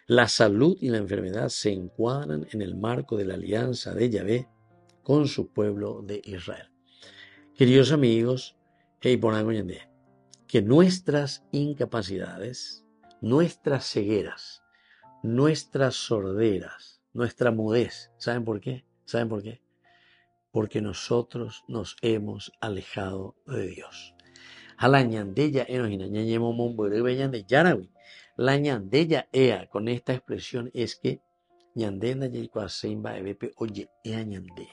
La salud y la enfermedad se encuadran en el marco de la alianza de Yahvé con su pueblo de Israel. Queridos amigos, que nuestras incapacidades, nuestras cegueras, nuestras sorderas, nuestra mudez, ¿saben por qué? ¿Saben por qué? Porque nosotros nos hemos alejado de Dios. La ñandella ea con esta expresión es que ñandenda yaicuaseimba ebepe oye ea ñande.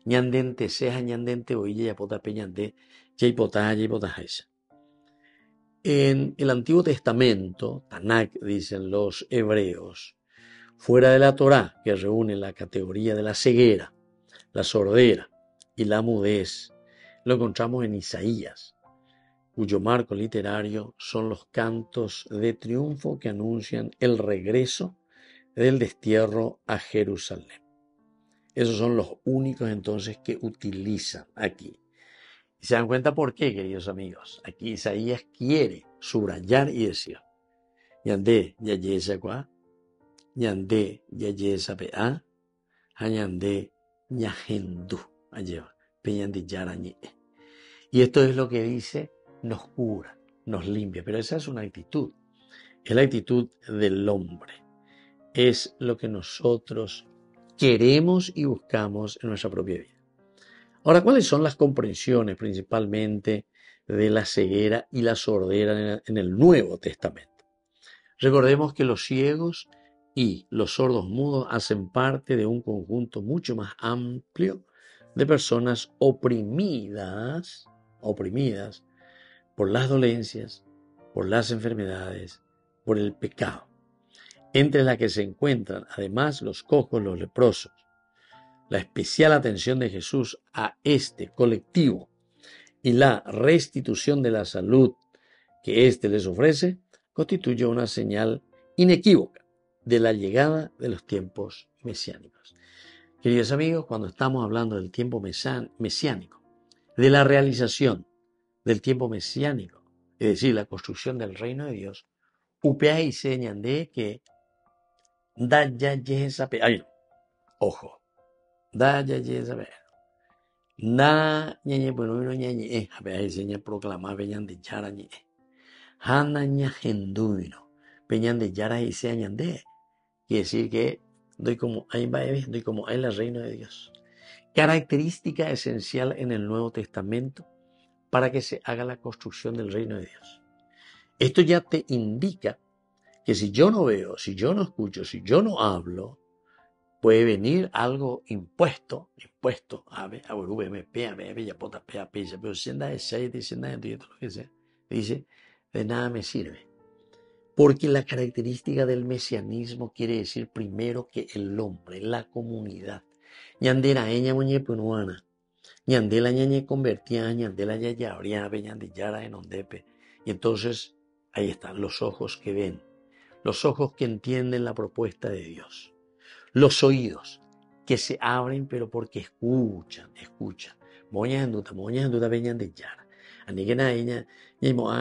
Ñandente seja ñandente oye yapota pe ñande yaipotaja esa. En el Antiguo Testamento, Tanakh, dicen los hebreos, fuera de la Torá, que reúne la categoría de la ceguera, la sordera y la mudez, lo encontramos en Isaías, cuyo marco literario son los cantos de triunfo que anuncian el regreso del destierro a Jerusalén. Esos son los únicos entonces que utilizan aquí. ¿Y se dan cuenta por qué, queridos amigos? Aquí Isaías quiere subrayar y decir, ñandé yayesa cuá, ñandé yayesa pea, ñandé ñajendu, ayeva, peñandé yarañe. Y esto es lo que dice, nos cura, nos limpia, pero esa es una actitud, es la actitud del hombre, es lo que nosotros queremos y buscamos en nuestra propia vida. Ahora, ¿cuáles son las comprensiones principalmente de la ceguera y la sordera en el Nuevo Testamento? Recordemos que los ciegos y los sordos mudos hacen parte de un conjunto mucho más amplio de personas oprimidas por las dolencias, por las enfermedades, por el pecado, entre las que se encuentran además los cojos, los leprosos. La especial atención de Jesús a este colectivo y la restitución de la salud que éste les ofrece constituye una señal inequívoca de la llegada de los tiempos mesiánicos. Queridos amigos, cuando estamos hablando del tiempo mesiánico, de la realización del tiempo mesiánico, es decir, la construcción del reino de Dios, upea y señan de que da ya yesape, ay no, ojo, da ya yesape, na ñañe bueno no ñañe, apea y seña proclamar veñan de yara ñe, hana ña genduino, veñan de yara y señan de, quiere decir que doy como hay la reino de Dios. Característica esencial en el Nuevo Testamento para que se haga la construcción del reino de Dios. Esto ya te indica que si yo no veo, si yo no escucho, si yo no hablo, puede venir algo impuesto, dice, de nada me sirve. Porque la característica del mesianismo quiere decir primero que el hombre, la comunidad, ñandera eña muñe punuana, ñandela ñañe convertía, ñandela ya habría ñandillara en ondepe. Y entonces ahí están los ojos que ven, los ojos que entienden la propuesta de Dios, los oídos que se abren pero porque escuchan. Moña en duda ñandillara. Ani que nada ella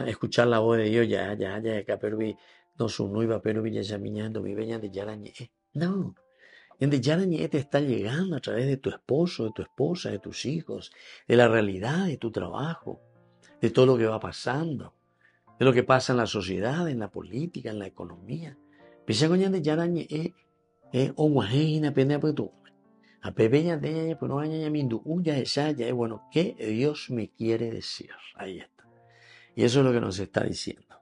escuchar la voz de Dios ya acá pero no su no iba pero ya miñando mi veña de yara no. En de yara te está llegando a través de tu esposo, de tu esposa, de tus hijos, de la realidad de tu trabajo, de todo lo que va pasando, de lo que pasa en la sociedad, en la política, en la economía. Pese a de yara o guajena pende a tu a pepeña de ella pues no aña mindu ya esa ya bueno, ¿qué Dios me quiere decir? Ahí está. Y eso es lo que nos está diciendo.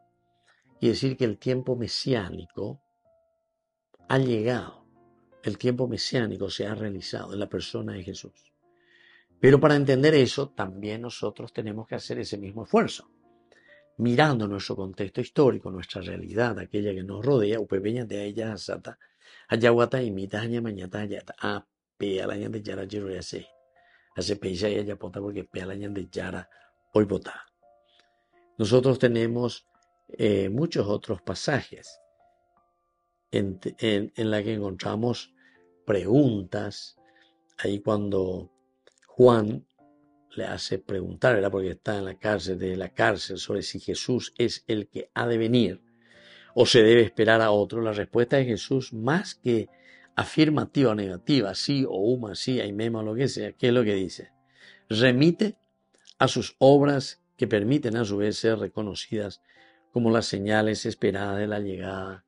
Y decir que el tiempo mesiánico ha llegado. El tiempo mesiánico se ha realizado en la persona de Jesús. Pero para entender eso, también nosotros tenemos que hacer ese mismo esfuerzo. Mirando nuestro contexto histórico, nuestra realidad, aquella que nos rodea, upepeña de ella sata, ayahuata imita aña mañata ayata, pea la ñan de yara giro ya sé. Hace peisa y ella pota porque pea la ñan de yara hoy vota. Nosotros tenemos muchos otros pasajes en la que encontramos preguntas. Ahí cuando Juan le hace preguntar, ¿verdad? Porque está en la cárcel, de la cárcel, sobre si Jesús es el que ha de venir o se debe esperar a otro. La respuesta de Jesús, más que afirmativa o negativa, sí o uma, sí, hay mema o lo que sea, ¿qué es lo que dice? Remite a sus obras que permiten a su vez ser reconocidas como las señales esperadas de la llegada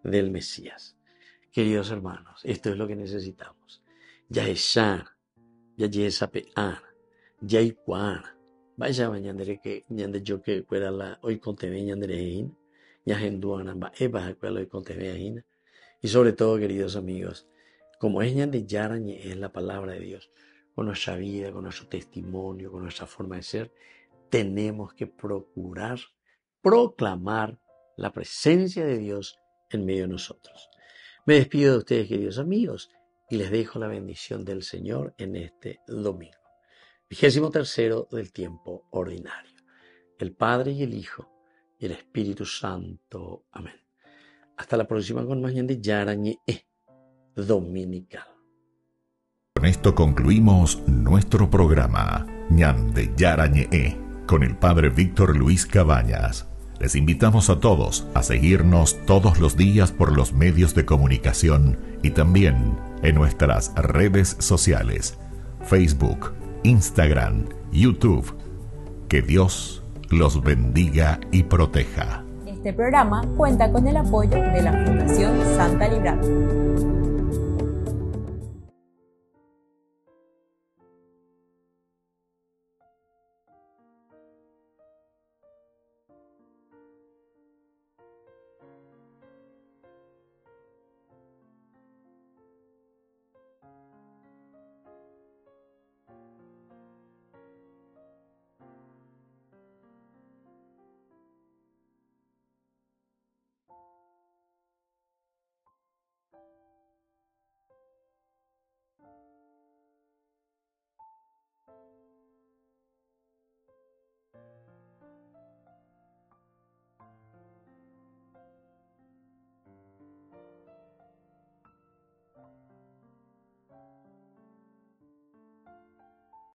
del Mesías. Queridos hermanos, esto es lo que necesitamos. Ya eshar, ya yesapear, ya iguar. Vaya mañana que ñande yo que fuera la hoy conteme ñanderein, ya genduana ba eba que hoy conteme. Y sobre todo, queridos amigos, como es ñande yarañe es la palabra de Dios, con nuestra vida, con nuestro testimonio, con nuestra forma de ser, tenemos que procurar proclamar la presencia de Dios en medio de nosotros. Me despido de ustedes, queridos amigos, y les dejo la bendición del Señor en este domingo, 23º del tiempo ordinario. El Padre y el Hijo y el Espíritu Santo. Amén. Hasta la próxima con más ñande yarañe dominical. Con esto concluimos nuestro programa ñande yarañe con el Padre Víctor Luis Cabañas. Les invitamos a todos a seguirnos todos los días por los medios de comunicación y también en nuestras redes sociales, Facebook, Instagram, YouTube. Que Dios los bendiga y proteja. Este programa cuenta con el apoyo de la Fundación Santa Librada.